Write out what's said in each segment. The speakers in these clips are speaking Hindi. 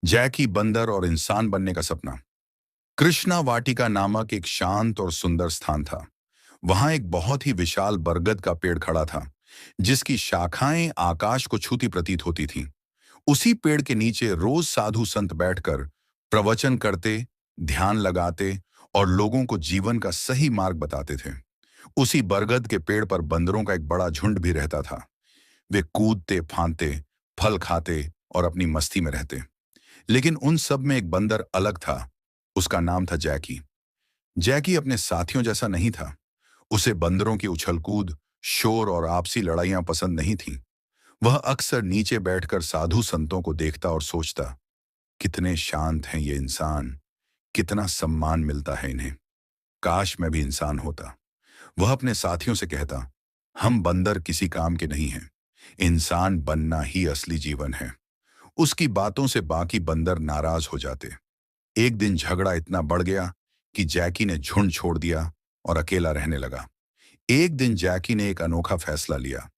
जैकी बंदर और इंसान बनने का सपना। कृष्णा वाटिका नामक एक शांत और सुंदर स्थान था। वहां एक बहुत ही विशाल बरगद का पेड़ खड़ा था, जिसकी शाखाएं आकाश को छूती प्रतीत होती थीं। उसी पेड़ के नीचे रोज साधु संत बैठकर प्रवचन करते, ध्यान लगाते और लोगों को जीवन का सही मार्ग बताते थे। उसी बरगद के पेड़ पर बंदरों का एक बड़ा झुंड भी रहता था। वे कूदते, फांदते, फल खाते और अपनी मस्ती में रहते। लेकिन उन सब में एक बंदर अलग था। उसका नाम था जैकी। जैकी अपने साथियों जैसा नहीं था। उसे बंदरों की उछलकूद, शोर और आपसी लड़ाइयां पसंद नहीं थीं। वह अक्सर नीचे बैठकर साधु संतों को देखता और सोचता, कितने शांत हैं ये इंसान, कितना सम्मान मिलता है इन्हें। काश मैं भी इंसान होता। वह अपने साथियों से कहता, हम बंदर किसी काम के नहीं हैं। इंसान बनना ही असली जीवन है। उसकी बातों से बाकी बंदर नाराज हो जाते। एक दिन झगड़ा इतना बढ़ गया कि जैकी ने झुंड छोड़ दिया और अकेला रहने लगा। एक दिन जैकी ने एक अनोखा फैसला लिया।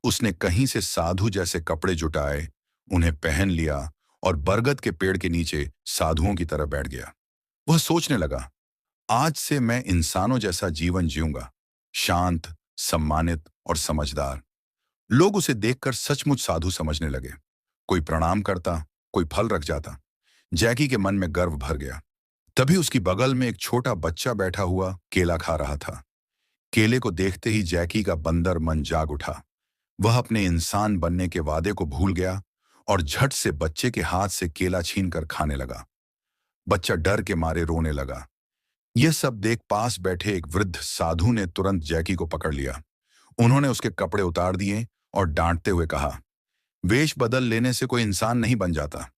उसने कहीं से साधु जैसे कपड़े जुटाए, उन्हें पहन लिया और बरगद के पेड़ के नीचे साधुओं की तरह बैठ गया। वह सोचने लगा, आज से मैं इंसानों जैसा जीवन जीऊंगा, शांत, सम्मानित और समझदार। लोग उसे देखकर सचमुच साधु समझने लगे। कोई प्रणाम करता, कोई फल रख जाता। जैकी के मन में गर्व भर गया। तभी उसकी बगल में एक छोटा बच्चा बैठा हुआ केला खा रहा था। केले को देखते ही जैकी का बंदर मन जाग उठा। वह अपने इंसान बनने के वादे को भूल गया और झट से बच्चे के हाथ से केला छीनकर खाने लगा। बच्चा डर के मारे रोने लगा। यह सब देख पास बैठे एक वृद्ध साधु ने तुरंत जैकी को पकड़ लिया। उन्होंने उसके कपड़े उतार दिए और डांटते हुए कहा, वेश बदल लेने से कोई इंसान नहीं बन जाता।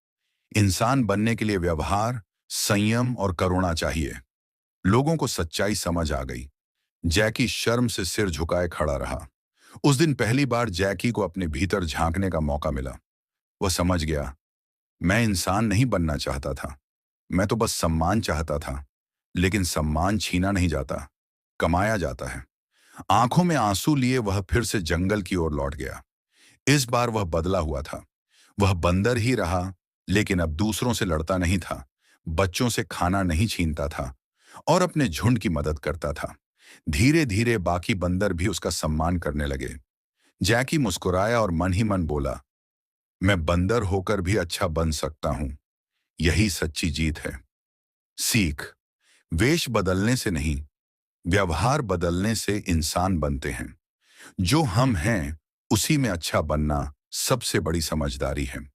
इंसान बनने के लिए व्यवहार, संयम और करुणा चाहिए। लोगों को सच्चाई समझ आ गई। जैकी शर्म से सिर झुकाए खड़ा रहा। उस दिन पहली बार जैकी को अपने भीतर झांकने का मौका मिला। वह समझ गया, मैं इंसान नहीं बनना चाहता था। मैं तो बस सम्मान चाहता था। लेकिन सम्मान छीना नहीं जाता, कमाया जाता है। आंखों में आंसू लिए वह फिर से जंगल की ओर लौट गया। इस बार वह बदला हुआ था। वह बंदर ही रहा, लेकिन अब दूसरों से लड़ता नहीं था, बच्चों से खाना नहीं छीनता था और अपने झुंड की मदद करता था। धीरे धीरे बाकी बंदर भी उसका सम्मान करने लगे। जैकी मुस्कुराया और मन ही मन बोला, मैं बंदर होकर भी अच्छा बन सकता हूं। यही सच्ची जीत है। सीख, वेश बदलने से नहीं, व्यवहार बदलने से इंसान बनते हैं। जो हम हैं, उसी में अच्छा बनना सबसे बड़ी समझदारी है।